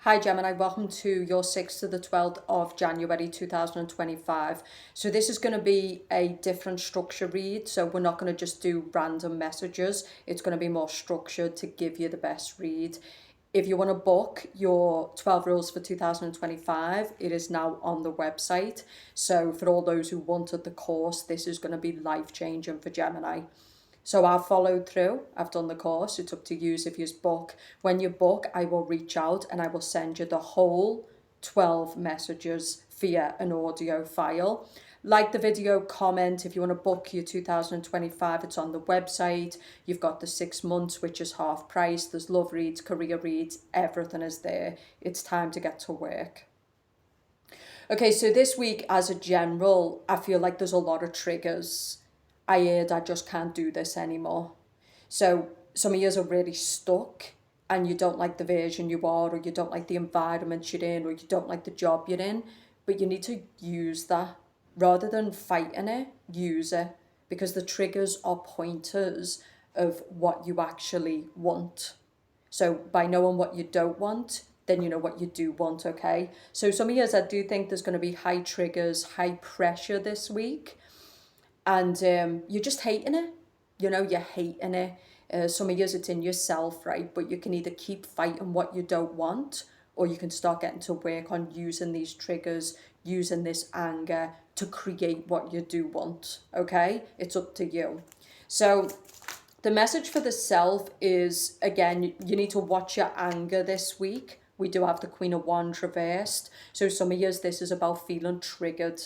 Hi Gemini, welcome to your 6th to the 12th of January 2025. So this is going to be a different structure read. So we're not going to just do random messages. It's going to be more structured to give you the best read. If you want to book your 12 rules for 2025, it is now on the website. So for all those who wanted the course, this is going to be life-changing for Gemini. So I've followed through, I've done the course, it's up to you if you book. When you book, I will reach out and I will send you the whole 12 messages via an audio file. Like the video, comment. If you want to book your 2025, it's on the website. You've got the 6 months, which is half price. There's love reads, career reads, everything is there. It's time to get to work. Okay, so this week as a general, I feel like there's a lot of triggers. I just can't do this anymore. So some of you are really stuck and you don't like the version you are, or you don't like the environment you're in, or you don't like the job you're in, but you need to use that. Rather than fighting it, use it, because the triggers are pointers of what you actually want. So by knowing what you don't want, then you know what you do want, okay? So some of you, I do think there's going to be high triggers, high pressure this week. And you're just hating it, you're hating it. Some of years it's in yourself, right? But you can either keep fighting what you don't want, or you can start getting to work on using these triggers, using this anger to create what you do want, okay? It's up to you. So the message for the self is, again, you need to watch your anger this week. We do have the Queen of Wands reversed. So some of years this is about feeling triggered.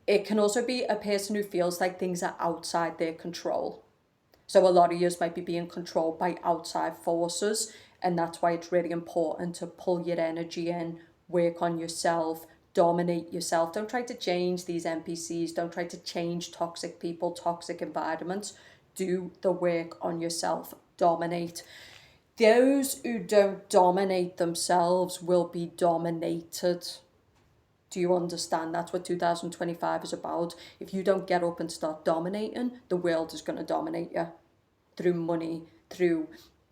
It can also be a person who feels like things are outside their control. So a lot of you might be being controlled by outside forces, and that's why it's really important to pull your energy in, work on yourself, dominate yourself. Don't try to change these NPCs. Don't try to change toxic people, toxic environments. Do the work on yourself. Dominate. Those who don't dominate themselves will be dominated. Do you understand? That's what 2025 is about. If you don't get up and start dominating, the world is going to dominate you through money, through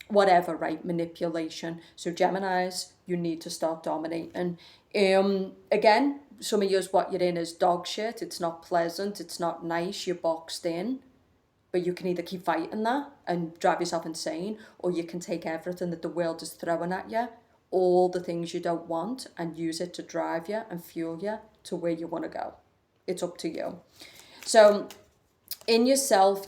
whatever, right? Manipulation. So Geminis, you need to start dominating. Again, some of you, what you're in is dog shit. It's not pleasant. It's not nice. You're boxed in. But you can either keep fighting that and drive yourself insane, or you can take everything that the world is throwing at you, all the things you don't want, and use it to drive you and fuel you to where you want to go. It's up to you. So in yourself,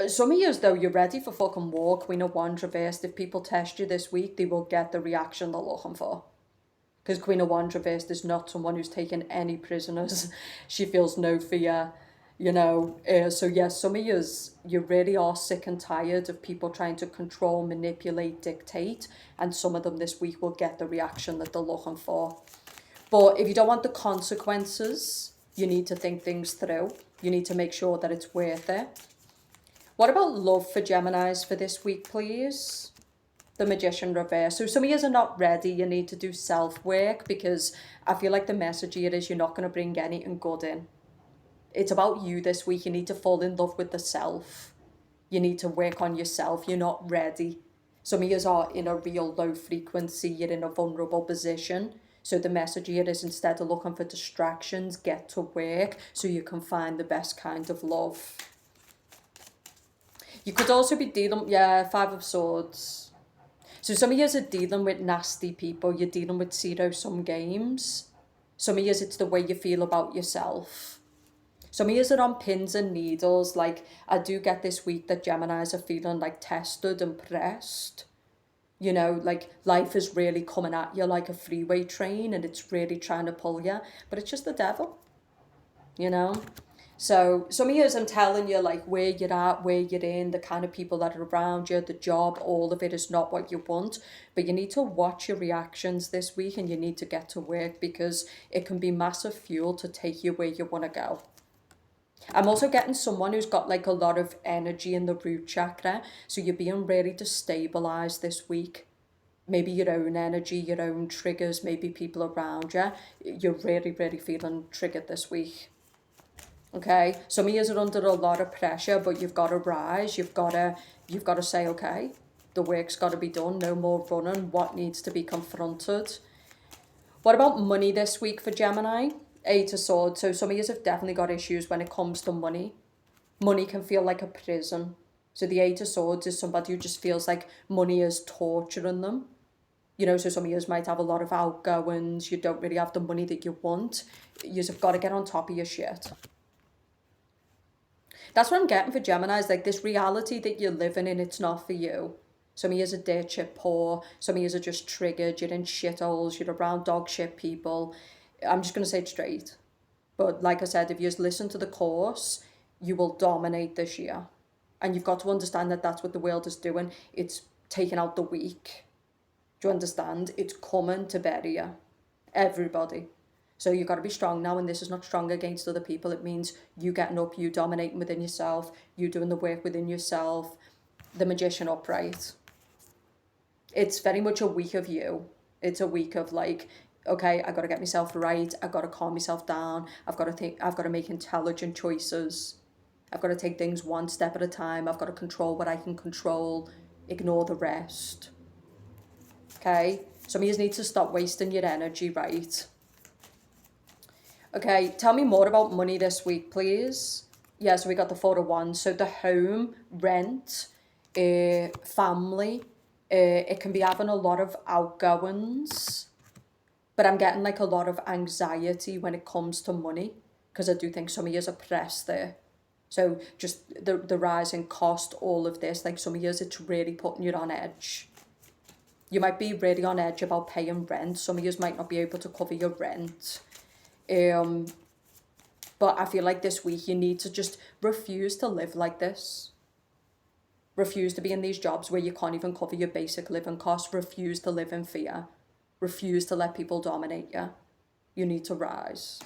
some of you, though, you're ready for fucking war. Queen of Wands reversed. If people test you this week, they will get the reaction they're looking for. Because Queen of Wands reversed is not someone who's taken any prisoners. She feels no fear. So yes, some of you really are sick and tired of people trying to control, manipulate, dictate, and some of them this week will get the reaction that they're looking for. But if you don't want the consequences, you need to think things through. You need to make sure that it's worth it. What about love for Geminis for this week, please? The Magician reverse. So some of you are not ready. You need to do self-work, because I feel like the message here is you're not going to bring anything good in. It's about you this week. You need to fall in love with the self. You need to work on yourself. You're not ready. Some of you are in a real low frequency. You're in a vulnerable position. So the message here is, instead of looking for distractions, get to work so you can find the best kind of love. You could also be dealing, Five of Swords. So some of you are dealing with nasty people. You're dealing with zero-sum games. Some of you, it's the way you feel about yourself. Some of you are on pins and needles. Like, I do get this week that Geminis are feeling like tested and pressed. Like life is really coming at you like a freeway train, and it's really trying to pull you. But it's just the devil, So some of you, I'm telling you, like where you're at, where you're in, the kind of people that are around you, the job, all of it is not what you want. But you need to watch your reactions this week, and you need to get to work, because it can be massive fuel to take you where you want to go. I'm also getting someone who's got like a lot of energy in the root chakra. So you're being really destabilized this week. Maybe your own energy, your own triggers, maybe people around you. You're really, really feeling triggered this week. Okay, some of you are under a lot of pressure, but you've got to rise. You've got to say, okay, the work's got to be done. No more running. What needs to be confronted? What about money this week for Gemini? Eight of Swords. So some of you have definitely got issues when it comes to money. Money can feel like a prison. So the Eight of Swords is somebody who just feels like money is torturing them. You know, so some of you might have a lot of outgoings. You don't really have the money that you want. You've got to get on top of your shit. That's what I'm getting for Gemini, is like this reality that you're living in, it's not for you. Some of you are dirt shit poor. Some of you are just triggered. You're in shitholes. You're around dog shit people. I'm just going to say it straight. But like I said, if you just listen to the course, you will dominate this year. And you've got to understand that that's what the world is doing. It's taking out the weak. Do you understand? It's coming to bury you. Everybody. So you've got to be strong now, and this is not strong against other people. It means you getting up, you dominating within yourself, you doing the work within yourself, the magician upright. It's very much a week of you. It's a week of like, okay, I got to get myself right. I got to calm myself down. I've got to think. I've got to make intelligent choices. I've got to take things one step at a time. I've got to control what I can control. Ignore the rest. Okay? Some of you need to stop wasting your energy, right? Okay, tell me more about money this week, please. Yeah, so we got the Four of Wands. So the home, rent, family, it can be having a lot of outgoings, but I'm getting like a lot of anxiety when it comes to money, because I do think some of you are pressed there. So just the rising cost, all of this, like some of you, it's really putting you on edge. You might be really on edge about paying rent. Some of you might not be able to cover your rent. But I feel like this week you need to just refuse to live like this. Refuse to be in these jobs where you can't even cover your basic living costs. Refuse to live in fear. Refuse to let people dominate you. You need to rise.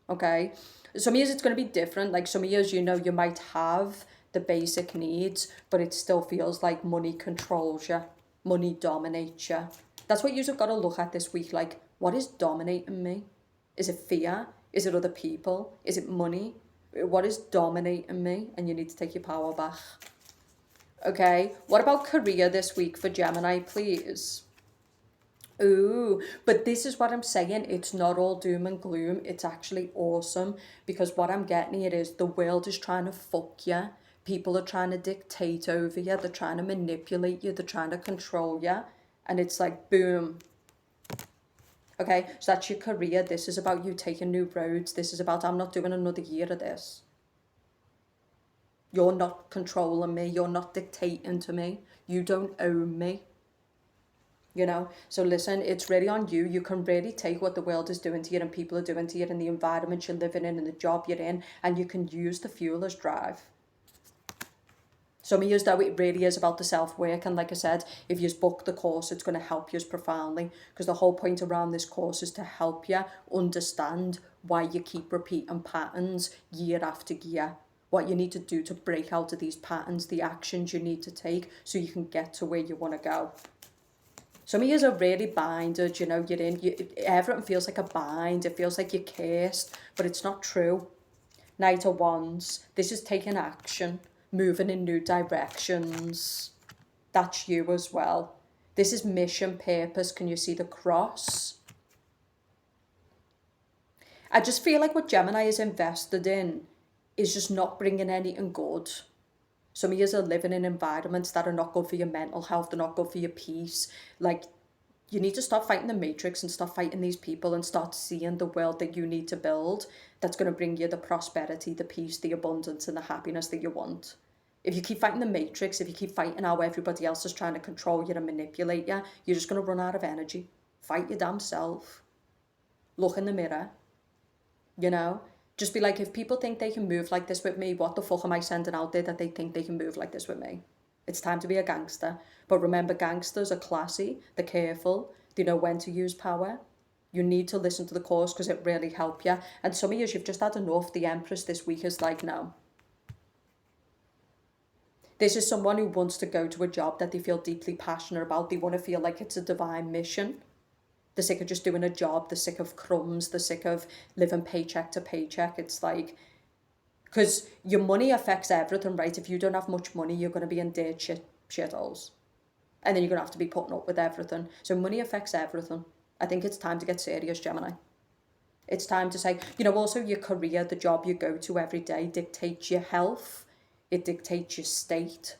Okay? Some years it's going to be different. Like some years, you know, you might have the basic needs, but it still feels like money controls you. Money dominates you. That's what you've got to look at this week. Like, what is dominating me? Is it fear? Is it other people? Is it money? What is dominating me? And you need to take your power back. Okay, what about career this week for Gemini, please? Ooh, but this is what I'm saying. It's not all doom and gloom. It's actually awesome, because what I'm getting here is the world is trying to fuck you. People are trying to dictate over you. They're trying to manipulate you. They're trying to control you. And it's like, boom. Okay, so that's your career. This is about you taking new roads. This is about, I'm not doing another year of this. You're not controlling me. You're not dictating to me. You don't own me. You know, so listen, it's really on you. You can really take what the world is doing to you and people are doing to you and the environment you're living in and the job you're in, and you can use the fuel as drive. Some of you, though, it really is about the self-work. And like I said, if you book the course, it's going to help you profoundly, because the whole point around this course is to help you understand why you keep repeating patterns year after year. What you need to do to break out of these patterns, the actions you need to take so you can get to where you want to go. Some of you are really binded, you know, everything feels like a bind. It feels like you're cursed, but it's not true. Knight of Wands, this is taking action, moving in new directions. That's you as well. This is mission, purpose. Can you see the cross? I just feel like what Gemini is invested in is just not bringing anything good. Some of you are living in environments that are not good for your mental health. They're not good for your peace. Like, you need to stop fighting the matrix and stop fighting these people and start seeing the world that you need to build that's going to bring you the prosperity, the peace, the abundance and the happiness that you want. If you keep fighting the matrix, if you keep fighting how everybody else is trying to control you and manipulate you, you're just going to run out of energy. Fight your damn self. Look in the mirror. You know? Just be like, if people think they can move like this with me, what the fuck am I sending out there that they think they can move like this with me? It's time to be a gangster. But remember, gangsters are classy, they're careful, they know when to use power. You need to listen to the course because it really helps you. And some of you, you've just had enough. The Empress this week is like, no. This is someone who wants to go to a job that they feel deeply passionate about. They want to feel like it's a divine mission. They're sick of just doing a job. They're sick of crumbs. They're sick of living paycheck to paycheck. It's like, because your money affects everything, right? If you don't have much money, you're going to be in shitholes. And then you're going to have to be putting up with everything. So money affects everything. I think it's time to get serious, Gemini. It's time to say, also your career, the job you go to every day dictates your health. It dictates your state.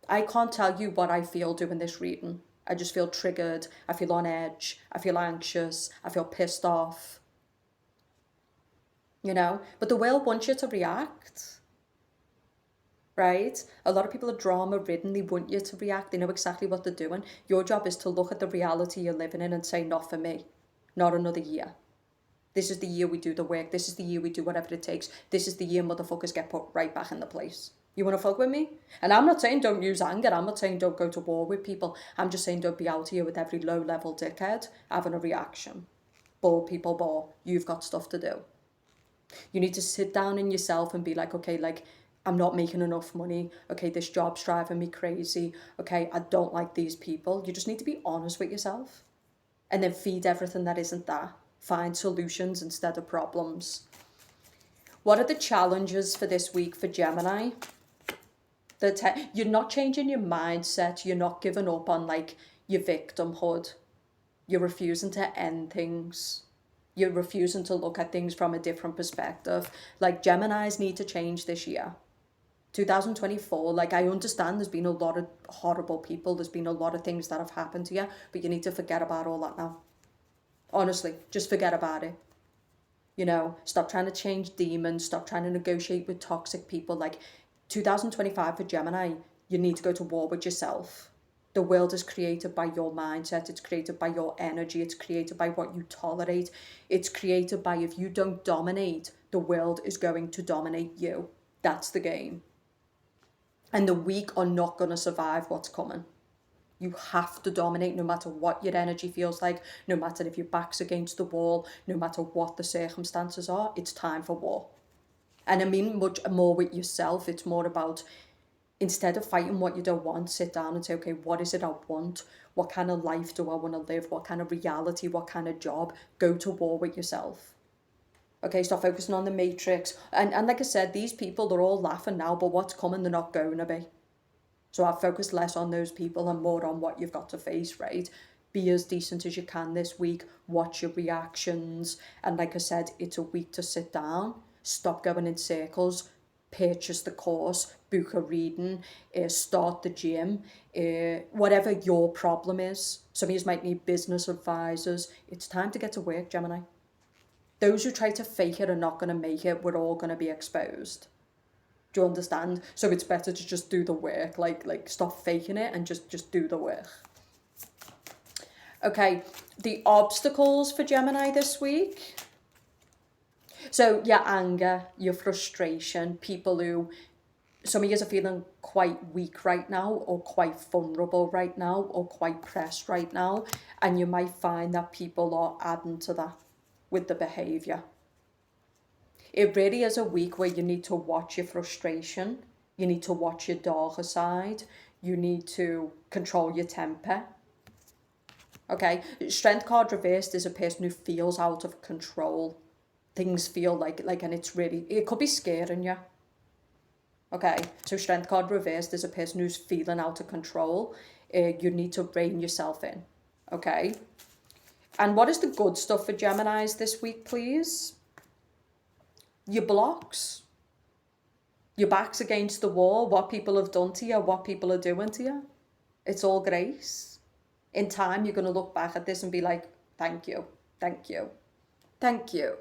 I can't tell you what I feel doing this reading. I just feel triggered. I feel on edge. I feel anxious. I feel pissed off. But the world wants you to react, right? A lot of people are drama-ridden. They want you to react. They know exactly what they're doing. Your job is to look at the reality you're living in and say, not for me. Not another year. This is the year we do the work. This is the year we do whatever it takes. This is the year motherfuckers get put right back in the place. You want to fuck with me? And I'm not saying don't use anger. I'm not saying don't go to war with people. I'm just saying don't be out here with every low-level dickhead having a reaction. Bore people, bore. You've got stuff to do. You need to sit down in yourself and be like, okay, like, I'm not making enough money. Okay, this job's driving me crazy. Okay, I don't like these people. You just need to be honest with yourself. And then feed everything that isn't that. Find solutions instead of problems. What are the challenges for this week for Gemini? You're not changing your mindset. You're not giving up on like your victimhood. You're refusing to end things. You're refusing to look at things from a different perspective. Like Geminis need to change this year. 2024, like I understand there's been a lot of horrible people. There's been a lot of things that have happened to you, but you need to forget about all that now. Honestly, just forget about it. Stop trying to change demons. Stop trying to negotiate with toxic people. Like 2025 for Gemini, you need to go to war with yourself. The world is created by your mindset. It's created by your energy. It's created by what you tolerate. It's created by if you don't dominate, the world is going to dominate you. That's the game. And the weak are not going to survive what's coming. You have to dominate no matter what your energy feels like, no matter if your back's against the wall, no matter what the circumstances are, it's time for war. And I mean much more with yourself. It's more about, instead of fighting what you don't want, sit down and say, okay, what is it I want? What kind of life do I want to live? What kind of reality? What kind of job? Go to war with yourself. Okay, stop focusing on the matrix. And like I said, these people, they're all laughing now, but what's coming, they're not going to be. So I've focused less on those people and more on what you've got to face, right? Be as decent as you can this week. Watch your reactions. And like I said, it's a week to sit down. Stop going in circles. Purchase the course. Book a reading. Start the gym. Whatever your problem is. Some of you might need business advisors. It's time to get to work, Gemini. Those who try to fake it are not going to make it. We're all going to be exposed. Do you understand? So it's better to just do the work, like stop faking it and just do the work. Okay, the obstacles for Gemini this week. So your anger, your frustration, people who, some of you are feeling quite weak right now or quite vulnerable right now or quite pressed right now. And you might find that people are adding to that with the behaviour. It really is a week where you need to watch your frustration. You need to watch your darker side. You need to control your temper. Okay, Strength card reversed is a person who feels out of control. Things feel like, and it could be scaring you. Okay, so Strength card reversed is a person who's feeling out of control. You need to rein yourself in. Okay, and what is the good stuff for Geminis this week, please? Your blocks, your back's against the wall, what people have done to you, what people are doing to you. It's all grace. In time, you're going to look back at this and be like, thank you, thank you, thank you.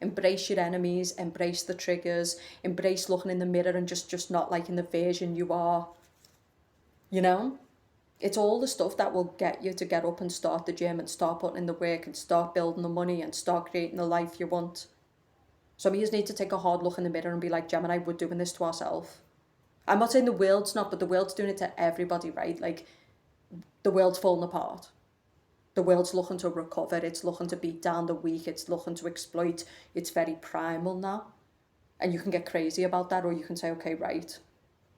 Embrace your enemies, embrace the triggers, embrace looking in the mirror and just not liking the version you are. It's all the stuff that will get you to get up and start the gym and start putting in the work and start building the money and start creating the life you want. Some of you need to take a hard look in the mirror and be like, Gemini, we're doing this to ourselves. I'm not saying the world's not, but the world's doing it to everybody, right? Like, the world's falling apart. The world's looking to recover. It's looking to beat down the weak. It's looking to exploit. It's very primal now. And you can get crazy about that, or you can say, okay, right.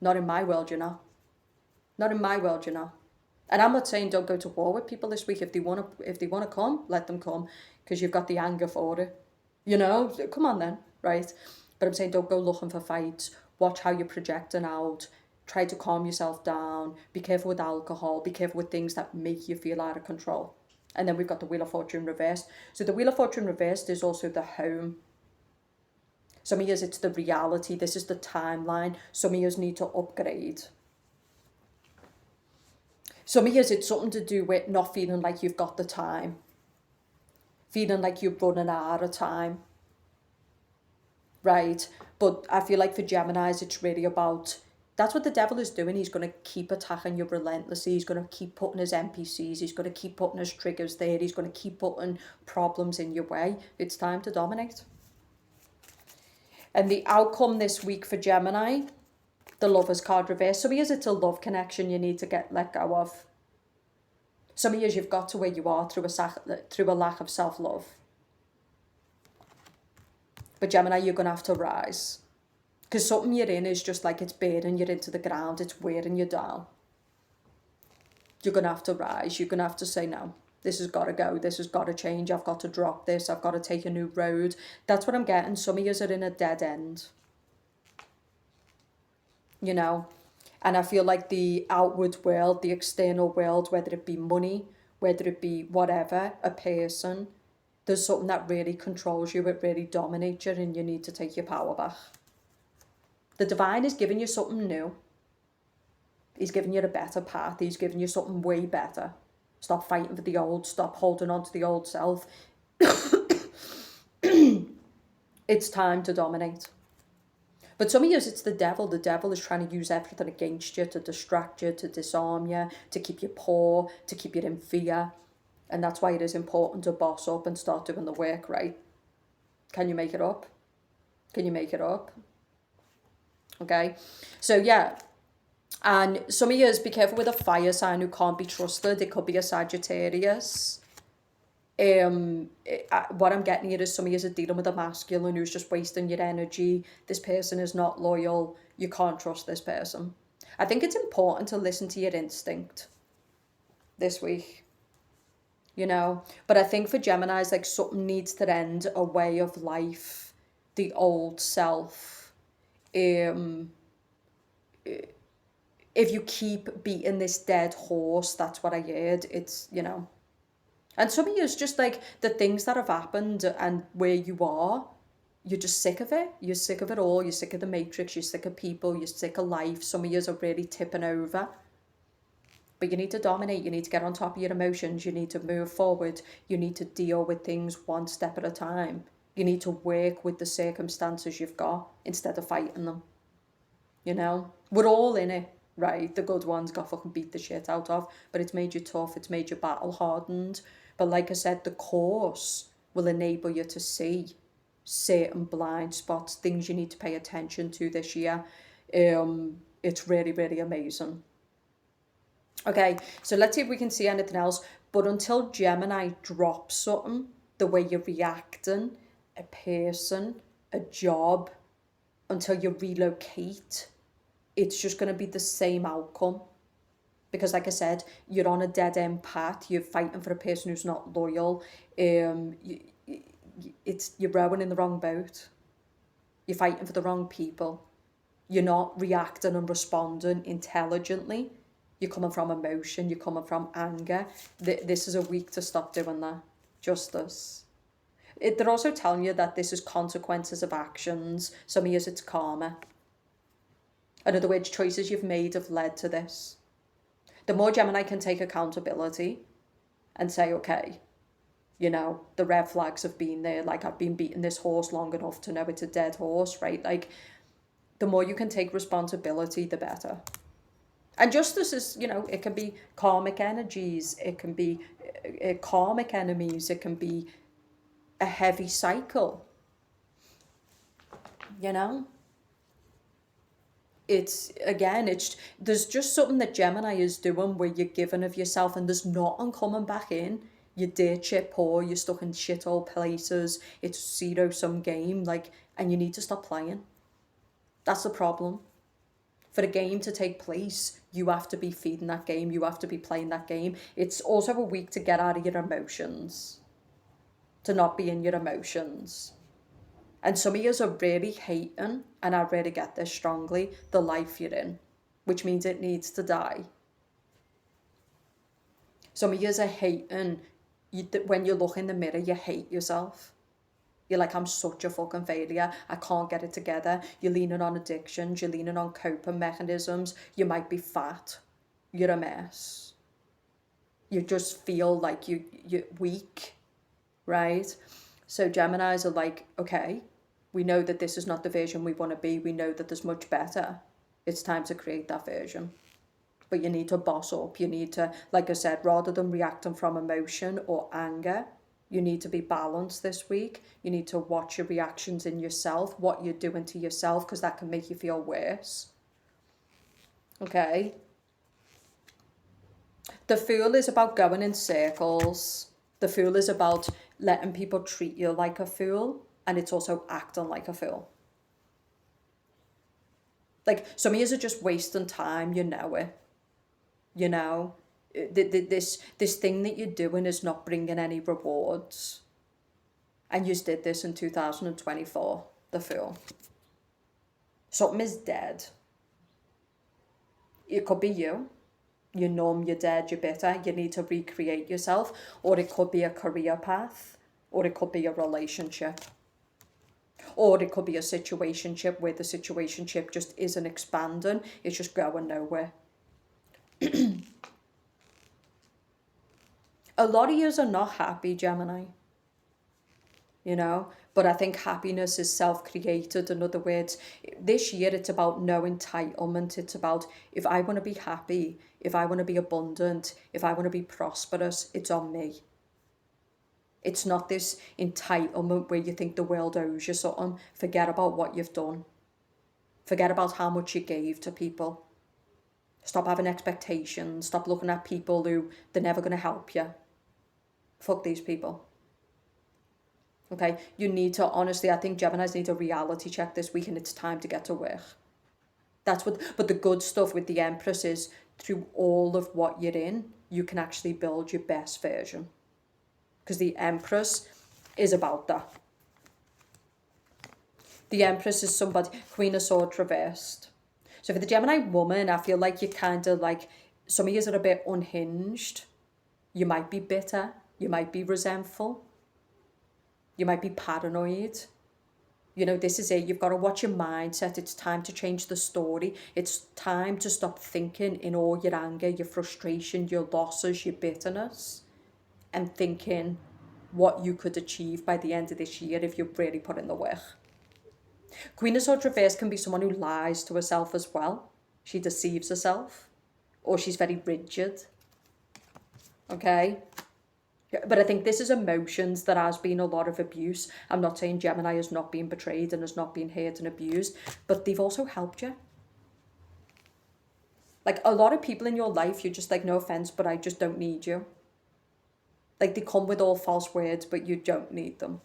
Not in my world, Not in my world, And I'm not saying don't go to war with people this week. If they want to come, let them come, because you've got the anger for it. Come on then, right? But I'm saying don't go looking for fights. Watch how you're projecting out. Try to calm yourself down. Be careful with alcohol. Be careful with things that make you feel out of control. And then we've got the Wheel of Fortune reversed. So the Wheel of Fortune reversed is also the home. Some of you, it's the reality. This is the timeline. Some of you need to upgrade. Some of you, it's something to do with not feeling like you've got the time. Feeling like you're running out of time. Right? But I feel like for Geminis, it's really about, that's what the devil is doing. He's going to keep attacking you relentlessly. He's going to keep putting his NPCs. He's going to keep putting his triggers there. He's going to keep putting problems in your way. It's time to dominate. And the outcome this week for Gemini, the Lovers card reverse. Some of you, it's a love connection you need to let go of. Some of you, you've got to where you are through a lack of self-love. But Gemini, you're going to have to rise. Because something you're in is just like it's bearing you into the ground. It's wearing you down. You're going to have to rise. You're going to have to say, no, this has got to go. This has got to change. I've got to drop this. I've got to take a new road. That's what I'm getting. Some of you are in a dead end. You know? And I feel like the outward world, the external world, whether it be money, whether it be whatever, a person, there's something that really controls you, it really dominates you, and you need to take your power back. The divine is giving you something new. He's giving you a better path. He's giving you something way better. Stop fighting for the old. Stop holding on to the old self. It's time to dominate. But some of you, it's the devil. The devil is trying to use everything against you, to distract you, to disarm you, to keep you poor, to keep you in fear. And that's why it is important to boss up and start doing the work, right? Can you make it up? Can you make it up? Okay. So, yeah. And some of you, be careful with a fire sign who can't be trusted. It could be a Sagittarius. What I'm getting here is some of you are dealing with a masculine who's just wasting your energy. This person is not loyal. You can't trust this person. I think it's important to listen to your instinct this week, you know. But I think for Geminis, like something needs to end, a way of life, the old self. If you keep beating this dead horse, that's what I heard. It's, you know. And some of you, it's just like the things that have happened and where you are, you're just sick of it. You're sick of it all. You're sick of the matrix. You're sick of people. You're sick of life. Some of you are really tipping over. But you need to dominate. You need to get on top of your emotions. You need to move forward. You need to deal with things one step at a time. You need to work with the circumstances you've got instead of fighting them. You know? We're all in it, right? The good ones got fucking beat the shit out of. But it's made you tough. It's made you battle hardened. But like I said, the course will enable you to see certain blind spots, things you need to pay attention to this year. It's really, really amazing. Okay, so let's see if we can see anything else. But until Gemini drops something, the way you're reacting, a person, a job, until you relocate, it's just going to be the same outcome. Because like I said, you're on a dead-end path. You're fighting for a person who's not loyal. You're rowing in the wrong boat. You're fighting for the wrong people. You're not reacting and responding intelligently. You're coming from emotion. You're coming from anger. This is a week to stop doing that. Justice. They're also telling you that this is consequences of actions. Some of you, it's karma. In other words, choices you've made have led to this. The more Gemini can take accountability and say, okay, you know, the red flags have been there. Like, I've been beating this horse long enough to know it's a dead horse, right? Like, the more you can take responsibility, the better. And justice is, you know, it can be karmic energies. It can be karmic enemies. It can be a heavy cycle, you know? It's, again, there's just something that Gemini is doing where you're giving of yourself and there's nothing coming back in. You're dirt shit poor, you're stuck in shithole places, it's zero-sum game, like, and you need to stop playing. That's the problem. For the game to take place, you have to be feeding that game, you have to be playing that game. It's also a week to get out of your emotions, to not be in your emotions. And some of you are really hating, and I really get this strongly, the life you're in. which means it needs to die. Some of you are hating, when you look in the mirror, you hate yourself. You're like, I'm such a fucking failure. I can't get it together. You're leaning on addictions. You're leaning on coping mechanisms. You might be fat. You're a mess. You just feel like you're weak, right? So Geminis are like, okay, we know that this is not the version we want to be. We know that there's much better. It's time to create that version. But you need to boss up. You need to, like I said, rather than reacting from emotion or anger, you need to be balanced this week. You need to watch your reactions in yourself, what you're doing to yourself, because that can make you feel worse. Okay? The Fool is about going in circles. The Fool is about letting people treat you like a fool, and it's also acting like a fool. Like, some of you are just wasting time, you know it. You know? This thing that you're doing is not bringing any rewards. And you did this in 2024, the Fool. Something is dead. It could be you. You're numb, you're dead, you're bitter, you need to recreate yourself. Or it could be a career path. Or it could be a relationship. Or it could be a situationship where the situationship just isn't expanding. It's just going nowhere. A lot of yous are not happy, Gemini. You know, but I think happiness is self-created. In other words, this year it's about no entitlement. It's about, if I want to be happy, if I want to be abundant, if I want to be prosperous, it's on me. It's not this entitlement where you think the world owes you something. Forget about what you've done. Forget about how much you gave to people. Stop having expectations. Stop looking at people who they're never going to help you. Fuck these people. Okay, you need to, honestly, I think Geminis need a reality check this week, and it's time to get to work. That's what, but the good stuff with the Empress is, through all of what you're in, you can actually build your best version. Because the Empress is about that. The Empress is somebody, Queen of Swords reversed. So for the Gemini woman, I feel like you're kind of like, some of you are a bit unhinged. You might be bitter. You might be resentful. You might be paranoid. You know, this is it. You've got to watch your mindset. It's time to change the story. It's time to stop thinking in all your anger, your frustration, your losses, your bitterness, and thinking what you could achieve by the end of this year if you really put in the work. Queen of Swords reverse can be someone who lies to herself as well. She deceives herself, or she's very rigid. Okay? But I think this is emotions that has been a lot of abuse. I'm not saying Gemini has not been betrayed and has not been hurt and abused, but they've also helped you. Like, a lot of people in your life, you're just like, no offense, but I just don't need you. Like, they come with all false words, but you don't need them,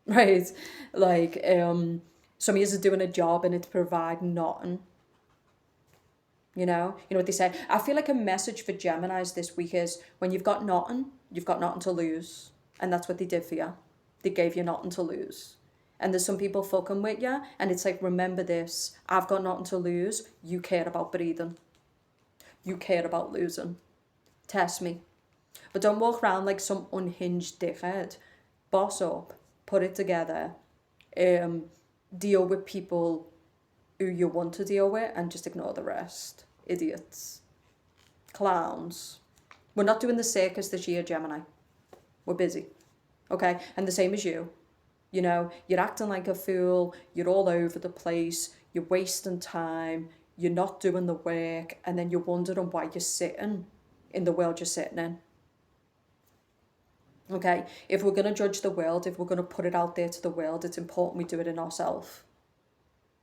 right? Like, some of you are doing a job and it's providing nothing. You know what they say? I feel like a message for Geminis this week is, when you've got nothing to lose. And that's what they did for you. They gave you nothing to lose. And there's some people fucking with you, and it's like, remember this, I've got nothing to lose. You care about breathing. You care about losing. Test me. But don't walk around like some unhinged dickhead. Boss up. Put it together. Deal with people who you want to deal with, and just ignore the rest. Idiots. Clowns. We're not doing the circus this year, Gemini. We're busy. Okay? And the same as you. You know, you're acting like a fool. You're all over the place. You're wasting time. You're not doing the work. And then you're wondering why you're sitting in the world you're sitting in. Okay? If we're going to judge the world, if we're going to put it out there to the world, it's important we do it in ourselves.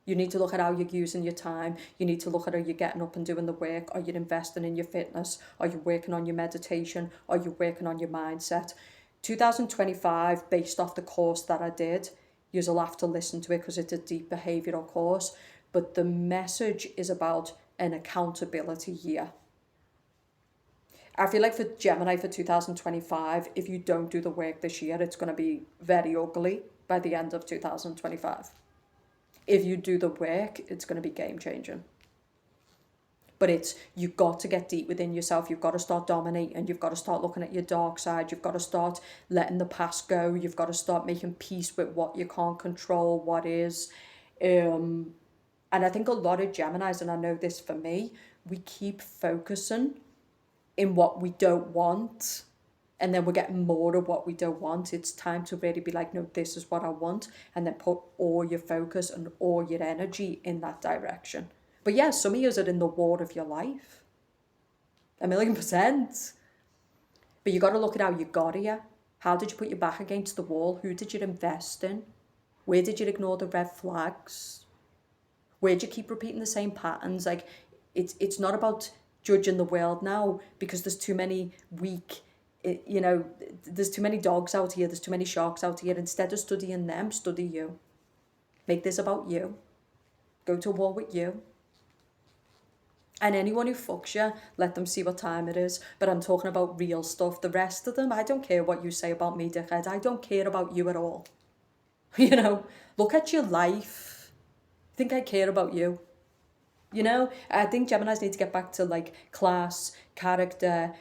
You need to look at how you're using your time. You need to look at how you're getting up and doing the work. Are you investing in your fitness? Are you working on your meditation? Are you working on your mindset? 2025, based off the course that I did, you'll have to listen to it because it's a deep behavioural course. But the message is about an accountability year. I feel like for Gemini for 2025, if you don't do the work this year, it's going to be very ugly by the end of 2025. If you do the work, it's going to be game changing. But it's, you've got to get deep within yourself. You've got to start dominating. You've got to start looking at your dark side. You've got to start letting the past go. You've got to start making peace with what you can't control, what is. And I think a lot of Geminis, and I know this for me, we keep focusing in what we don't want, and then we're getting more of what we don't want. It's time to really be like, no, this is what I want, and then put all your focus and all your energy in that direction. But yeah, some of you are in the war of your life. 1,000,000%. But you got to look at how you got here. How did you put your back against the wall? Who did you invest in? Where did you ignore the red flags? Where do you keep repeating the same patterns? Like, it's not about judging the world now, because there's too many weak, there's too many dogs out here, there's too many sharks out here. Instead of studying them, study you. Make this about you. Go to war with you. And anyone who fucks you, let them see what time it is. But I'm talking about real stuff. The rest of them, I don't care what you say about me, dickhead. I don't care about you at all. Look at your life. Think I care about you? I think Geminis need to get back to like class, character,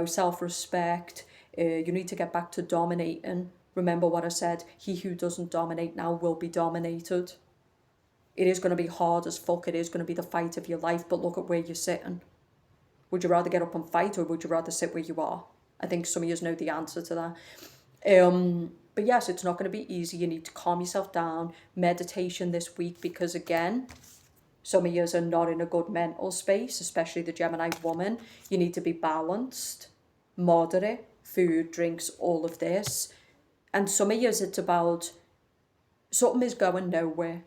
self-respect. You need to get back to dominating. Remember what I said, he who doesn't dominate now will be dominated. It is going to be hard as fuck. It is going to be the fight of your life, but look at where you're sitting. Would you rather get up and fight, or would you rather sit where you are? I think some of you know the answer to that. But yes, it's not going to be easy. You need to calm yourself down. Meditation this week, because again, some of you are not in a good mental space, especially the Gemini woman. You need to be balanced, moderate, food, drinks, all of this. And some of you, it's about something is going nowhere.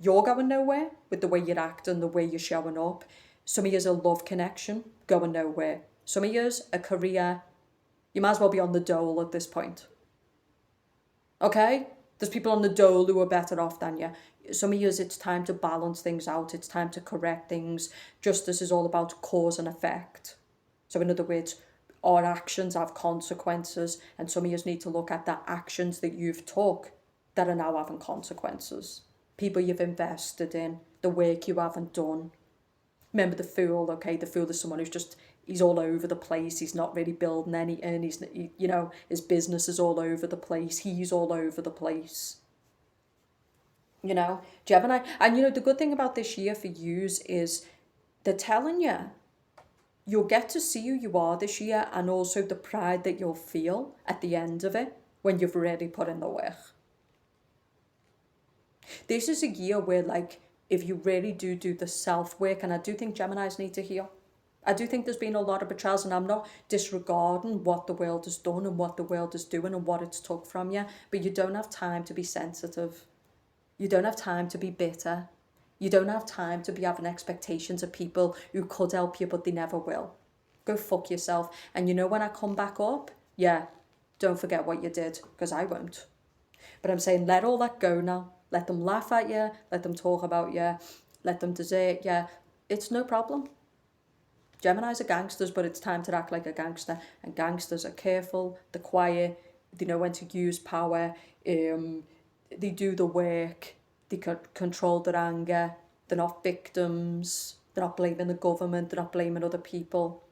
You're going nowhere with the way you're acting, the way you're showing up. Some of you a love connection, going nowhere. Some of you a career, you might as well be on the dole at this point. Okay? There's people on the dole who are better off than you. Some of you, it's time to balance things out. It's time to correct things. Justice is all about cause and effect. So in other words, our actions have consequences, and some of you need to look at the actions that you've took that are now having consequences. People you've invested in, the work you haven't done. Remember the fool, okay? The fool is someone who's he's all over the place. He's not really building anything. His business is all over the place. He's all over the place. Gemini. And the good thing about this year for yous is they're telling you, you'll get to see who you are this year, and also the pride that you'll feel at the end of it when you've really put in the work. This is a year where, like, if you really do the self-work, and I do think Geminis need to heal. I do think there's been a lot of betrayals, and I'm not disregarding what the world has done and what the world is doing and what it's took from you, but you don't have time to be sensitive. You don't have time to be bitter. You don't have time to be having expectations of people who could help you, but they never will. Go fuck yourself. And when I come back up, don't forget what you did, because I won't. But I'm saying, let all that go now. Let them laugh at you. Let them talk about you. Let them desert you. It's no problem. Geminis are gangsters, but it's time to act like a gangster. And gangsters are careful, they're quiet, they know when to use power, they do the work, they control their anger, they're not victims, they're not blaming the government, they're not blaming other people.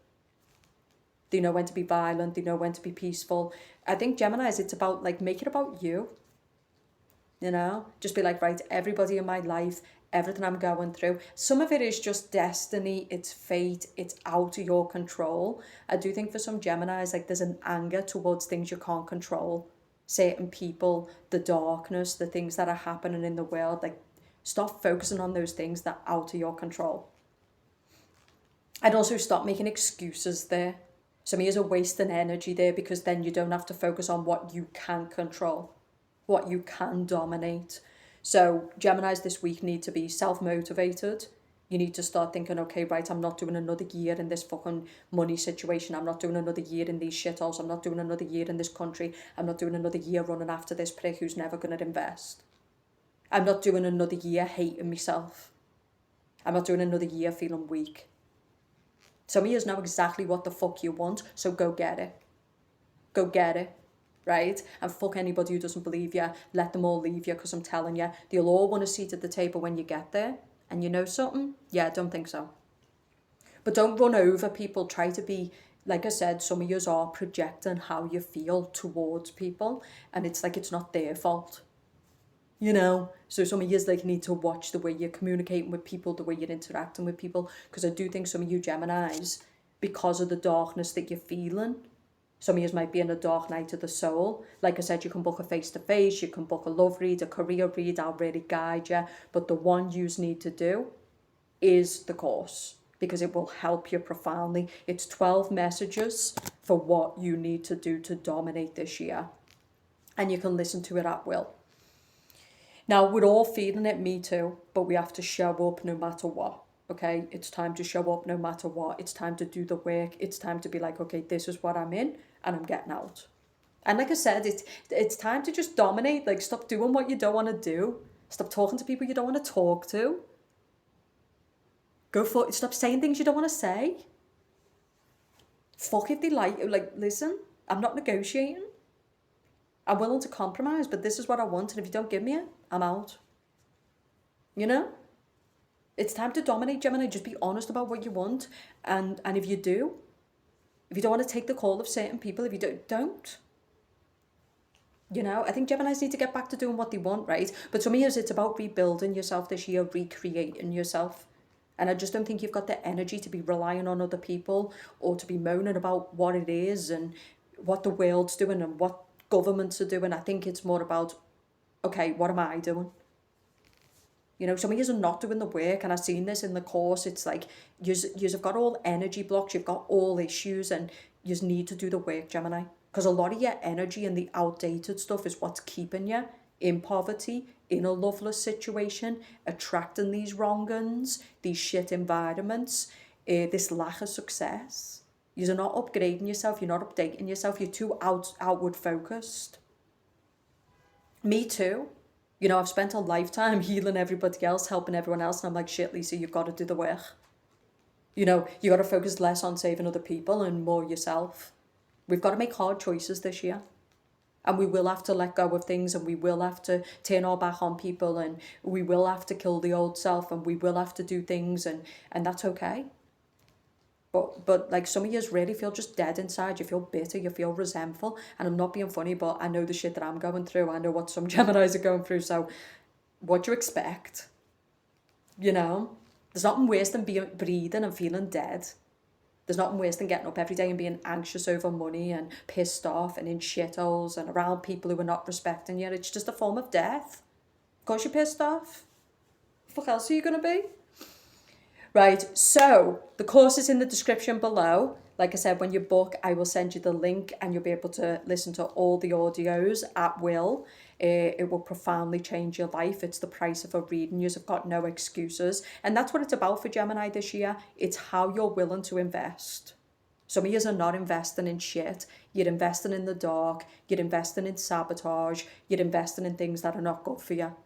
They know when to be violent, they know when to be peaceful. I think Geminis, it's about, like, make it about you. Just be like, right, everybody in my life, everything I'm going through. Some of it is just destiny, it's fate, it's out of your control. I do think for some Geminis, like, there's an anger towards things you can't control. Certain people, the darkness, the things that are happening in the world. Like, stop focusing on those things that are out of your control. And also stop making excuses there. Some of you are wasting energy there, because then you don't have to focus on what you can control, what you can dominate. So Geminis this week need to be self-motivated. You need to start thinking, okay, right, I'm not doing another year in this fucking money situation. I'm not doing another year in these shitholes. I'm not doing another year in this country. I'm not doing another year running after this prick who's never going to invest. I'm not doing another year hating myself. I'm not doing another year feeling weak. Some of you know exactly what the fuck you want, so go get it. Go get it. Right? And fuck anybody who doesn't believe you. Let them all leave you, because I'm telling you, they'll all want a seat at the table when you get there. And you know something? Yeah, I don't think so. But don't run over people. Try to be, like I said, some of yous are projecting how you feel towards people, and it's like it's not their fault. You know, so some of you like need to watch the way you're communicating with people, the way you're interacting with people, because I do think some of you Geminis, because of the darkness that you're feeling, some of you might be in a dark night of the soul. Like I said, you can book a face-to-face, you can book a love read, a career read, I'll really guide you, but the one you need to do is the course, because it will help you profoundly. It's 12 messages for what you need to do to dominate this year, and you can listen to it at will. Now, we're all feeling it, me too, but we have to show up no matter what, okay? It's time to show up no matter what. It's time to do the work. It's time to be like, okay, this is what I'm in, and I'm getting out. And like I said, it's time to just dominate. Like, stop doing what you don't want to do. Stop talking to people you don't want to talk to. Stop saying things you don't want to say. Fuck if they like, listen, I'm not negotiating. I'm willing to compromise, but this is what I want, and if you don't give me it, I'm out. You know? It's time to dominate, Gemini. Just be honest about what you want, and if you don't want to take the call of certain people, if you don't. You know, I think Geminis need to get back to doing what they want, right? But some years it's about rebuilding yourself this year, recreating yourself. And I just don't think you've got the energy to be relying on other people or to be moaning about what it is and what the world's doing and what governments are doing. I think it's more about, okay, what am I doing? You know, some of you are not doing the work, and I've seen this in the course. It's like you've got all energy blocks, you've got all issues, and you need to do the work, Gemini. Because a lot of your energy and the outdated stuff is what's keeping you in poverty, in a loveless situation, attracting these wrong uns, these shit environments, this lack of success. You're not upgrading yourself, you're not updating yourself, you're too outward focused. Me too. You know, I've spent a lifetime healing everybody else, helping everyone else, and I'm like, shit, Lisa, you've got to do the work. You know, you got to focus less on saving other people and more yourself. We've got to make hard choices this year. And we will have to let go of things, and we will have to turn our back on people, and we will have to kill the old self, and we will have to do things, and that's okay. But like some of you really feel just dead inside. You feel bitter, you feel resentful. And I'm not being funny, but I know the shit that I'm going through. I know what some Geminis are going through. So what do you expect? You know? There's nothing worse than breathing and feeling dead. There's nothing worse than getting up every day and being anxious over money and pissed off and in shitholes and around people who are not respecting you. It's just a form of death. Of course you're pissed off. What else are you going to be? Right, so the course is in the description below. Like I said, when you book, I will send you the link and you'll be able to listen to all the audios at will. It will profoundly change your life. It's the price of a reading. You've got no excuses. And that's what it's about for Gemini this year. It's how you're willing to invest. Some of you are not investing in shit. You're investing in the dark. You're investing in sabotage. You're investing in things that are not good for you.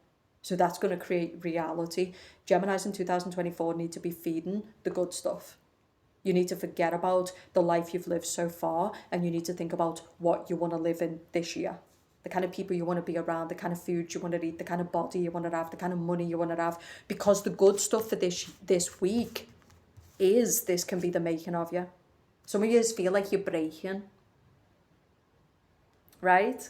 So that's going to create reality. Geminis in 2024 need to be feeding the good stuff. You need to forget about the life you've lived so far, and you need to think about what you want to live in this year. The kind of people you want to be around, the kind of food you want to eat, the kind of body you want to have, the kind of money you want to have. Because the good stuff for this week is this can be the making of you. Some of you feel like you're breaking, right?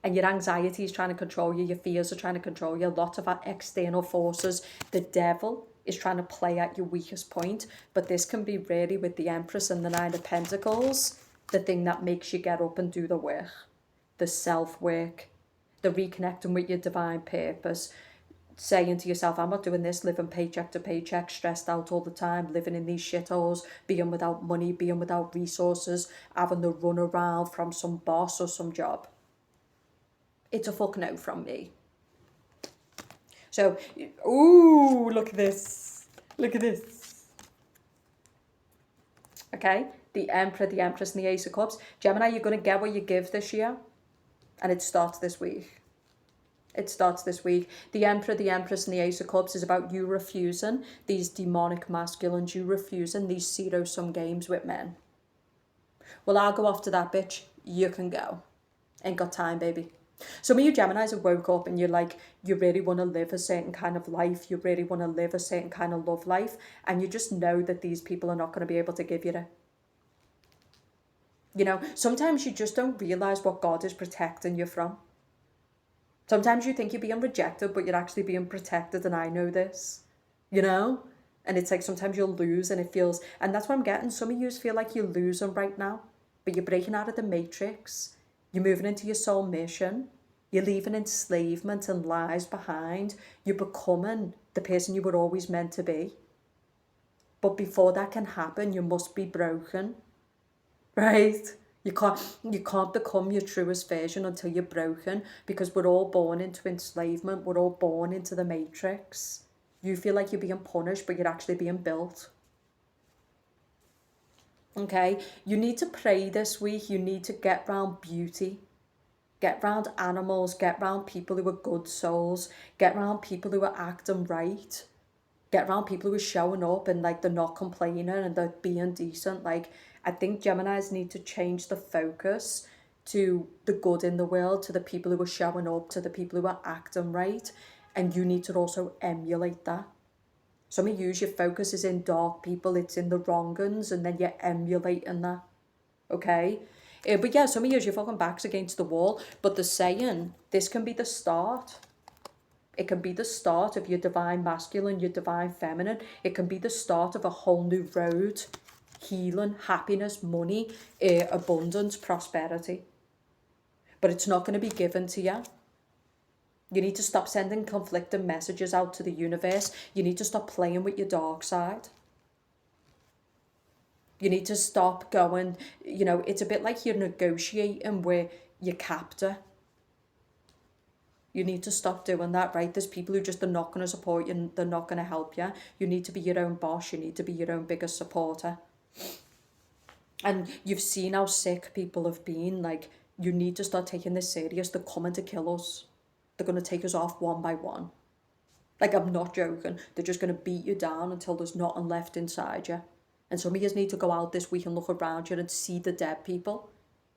And your anxiety is trying to control you, your fears are trying to control you, lots of external forces. The devil is trying to play at your weakest point, but this can be really, with the Empress and the Nine of Pentacles, the thing that makes you get up and do the work, the self-work, the reconnecting with your divine purpose, saying to yourself, I'm not doing this, living paycheck to paycheck, stressed out all the time, living in these shitholes, being without money, being without resources, having the run around from some boss or some job. It's a fuck no from me. So, ooh, look at this. Look at this. Okay, the Emperor, the Empress, and the Ace of Cups. Gemini, you're going to get what you give this year. And it starts this week. It starts this week. The Emperor, the Empress, and the Ace of Cups is about you refusing these demonic masculines. You refusing these zero-sum games with men. Well, I'll go off to that bitch. You can go. Ain't got time, baby. Some of you Geminis have woke up and you're like, you really want to live a certain kind of life. You really want to live a certain kind of love life. And you just know that these people are not going to be able to give you it. You know, sometimes you just don't realize what God is protecting you from. Sometimes you think you're being rejected, but you're actually being protected. And I know this, you know? And it's like sometimes you'll lose and it feels, and that's what I'm getting. Some of you feel like you're losing right now, but you're breaking out of the matrix. You're moving into your soul mission. You're leaving enslavement and lies behind. You're becoming the person you were always meant to be. But before that can happen, you must be broken, right? You can't become your truest version until you're broken, because we're all born into enslavement. We're all born into the matrix. You feel like you're being punished, but you're actually being built. Okay? You need to pray this week. You need to get round beauty. Get round animals. Get round people who are good souls. Get round people who are acting right. Get around people who are showing up and like they're not complaining and they're being decent. Like, I think Geminis need to change the focus to the good in the world, to the people who are showing up, to the people who are acting right. And you need to also emulate that. Some of you, your focus is in dark people, it's in the wrong uns, and then you're emulating that. Okay? But yeah, some of you, your fucking back's against the wall. But they're saying this can be the start. It can be the start of your divine masculine, your divine feminine. It can be the start of a whole new road. Healing, happiness, money, abundance, prosperity. But it's not going to be given to you. You need to stop sending conflicting messages out to the universe. You need to stop playing with your dark side. You need to stop going, you know, it's a bit like you're negotiating with your captor. You need to stop doing that, right? There's people who just are not going to support you and they're not going to help you. You need to be your own boss. You need to be your own biggest supporter. And you've seen how sick people have been. Like, you need to start taking this serious. They're coming to kill us. They're going to take us off one by one. Like, I'm not joking. They're just going to beat you down until there's nothing left inside you. And some of you need to go out this week and look around you and see the dead people.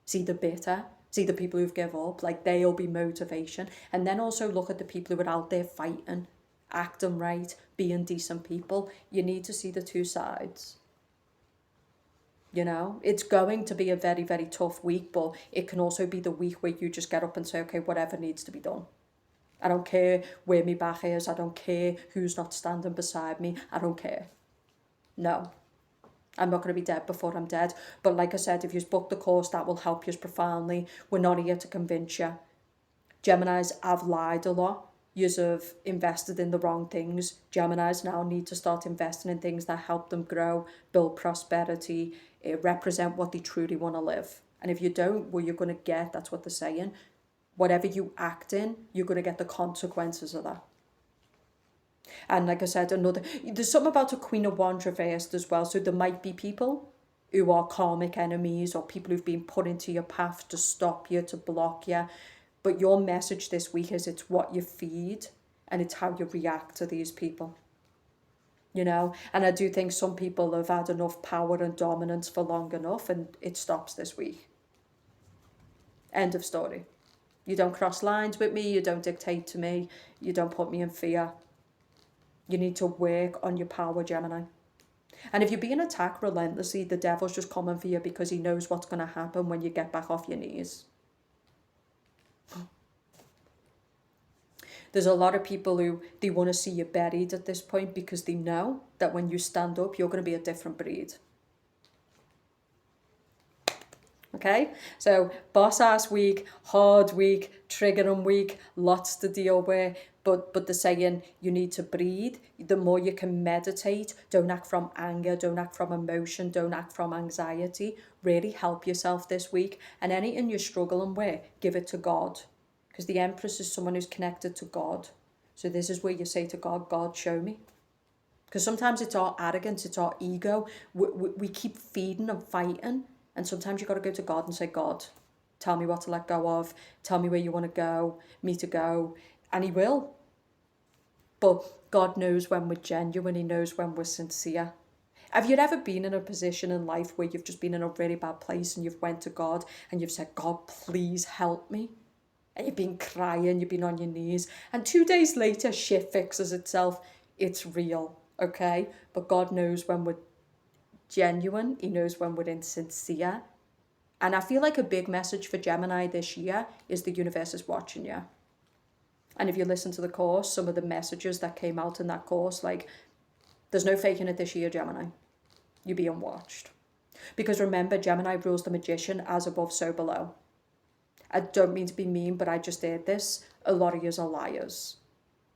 See the bitter. See the people who've given up. Like, they'll be motivation. And then also look at the people who are out there fighting, acting right, being decent people. You need to see the two sides. You know, it's going to be a very, very tough week, but it can also be the week where you just get up and say, okay, whatever needs to be done. I don't care where my back is. I don't care who's not standing beside me. I don't care. No, I'm not going to be dead before I'm dead. But like I said, if you've booked the course, that will help you profoundly. We're not here to convince you. Geminis have lied a lot. Yous have invested in the wrong things. Geminis now need to start investing in things that help them grow, build prosperity, represent what they truly want to live. And if you don't, well, you're going to get, that's what they're saying, whatever you act in, you're going to get the consequences of that. And like I said, there's something about a Queen of Wands reversed as well. So there might be people who are karmic enemies or people who've been put into your path to stop you, to block you. But your message this week is it's what you feed and it's how you react to these people. You know, and I do think some people have had enough power and dominance for long enough and it stops this week. End of story. You don't cross lines with me, you don't dictate to me, you don't put me in fear. You need to work on your power, Gemini. And if you're being attacked relentlessly, the devil's just coming for you because he knows what's going to happen when you get back off your knees. There's a lot of people who they want to see you buried at this point because they know that when you stand up, you're going to be a different breed. Okay, so boss ass week, hard week, triggering week, lots to deal with. But they're saying you need to breathe. The more you can meditate, don't act from anger, don't act from emotion, don't act from anxiety. Really help yourself this week. And anything you're struggling with, give it to God. Because the Empress is someone who's connected to God. So this is where you say to God, God, show me. Because sometimes it's our arrogance, it's our ego. We keep feeding and fighting. And sometimes you've got to go to God and say, God, tell me what to let go of. Tell me where you want to go, me to go. And he will. But God knows when we're genuine. He knows when we're sincere. Have you ever been in a position in life where you've just been in a really bad place and you've went to God and you've said, God, please help me? and you've been crying, you've been on your knees, and 2 days later, shit fixes itself. It's real, okay? But God knows when we're genuine. He knows when we're insincere. And I feel like a big message for Gemini this year is the universe is watching you. And if you listen to the course, some of the messages that came out in that course, like, there's no faking it this year, Gemini. You're being watched. Because remember, Gemini rules the magician, as above, so below. I don't mean to be mean, but I just heard this. A lot of yous are liars.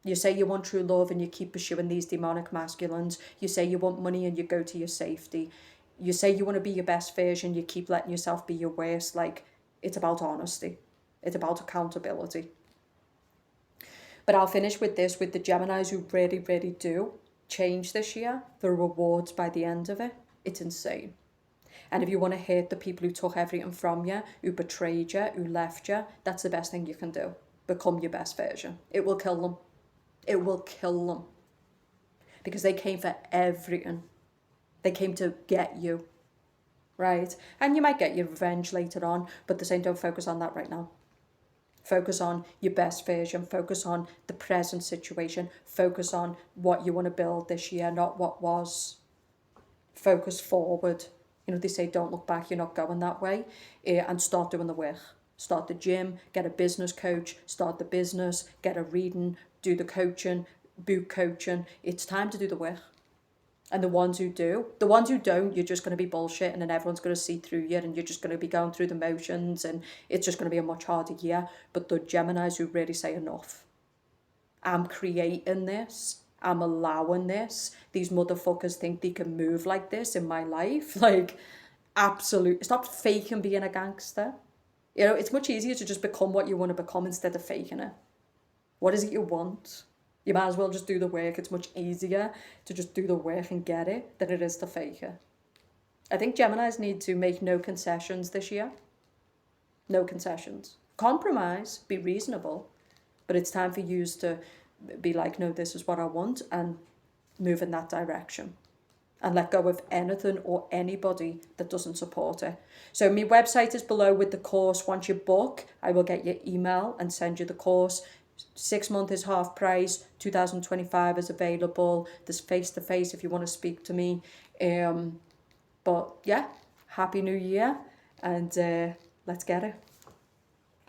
You say you want true love and you keep pursuing these demonic masculines. You say you want money and you go to your safety. You say you want to be your best version, you keep letting yourself be your worst. Like, it's about honesty. It's about accountability. But I'll finish with this, with the Geminis who really, really do change this year, the rewards by the end of it, it's insane. And if you want to hate the people who took everything from you, who betrayed you, who left you, that's the best thing you can do. Become your best version. It will kill them. It will kill them. Because they came for everything. They came to get you, right? And you might get your revenge later on, but the same, don't focus on that right now. Focus on your best version. Focus on the present situation. Focus on what you want to build this year, not what was. Focus forward. You know, they say don't look back, you're not going that way. And start doing the work. Start the gym, get a business coach, start the business, get a reading, do the coaching, boot coaching. It's time to do the work. And the ones who do, the ones who don't, you're just going to be bullshitting and everyone's going to see through you and you're just going to be going through the motions and it's just going to be a much harder year. But the Geminis who really say enough. I'm creating this. I'm allowing this. These motherfuckers think they can move like this in my life. Like, absolute. Stop faking being a gangster. You know, it's much easier to just become what you want to become instead of faking it. What is it you want? You might as well just do the work. It's much easier to just do the work and get it than it is to fake it. I think Geminis need to make no concessions this year. No concessions. Compromise, be reasonable, but it's time for you to be like, no, this is what I want, and move in that direction. And let go of anything or anybody that doesn't support it. So my website is below with the course. Once you book, I will get your email and send you the course. 6 months is half price. 2025 is available. There's face-to-face if you want to speak to me. But yeah, Happy New Year, and let's get it.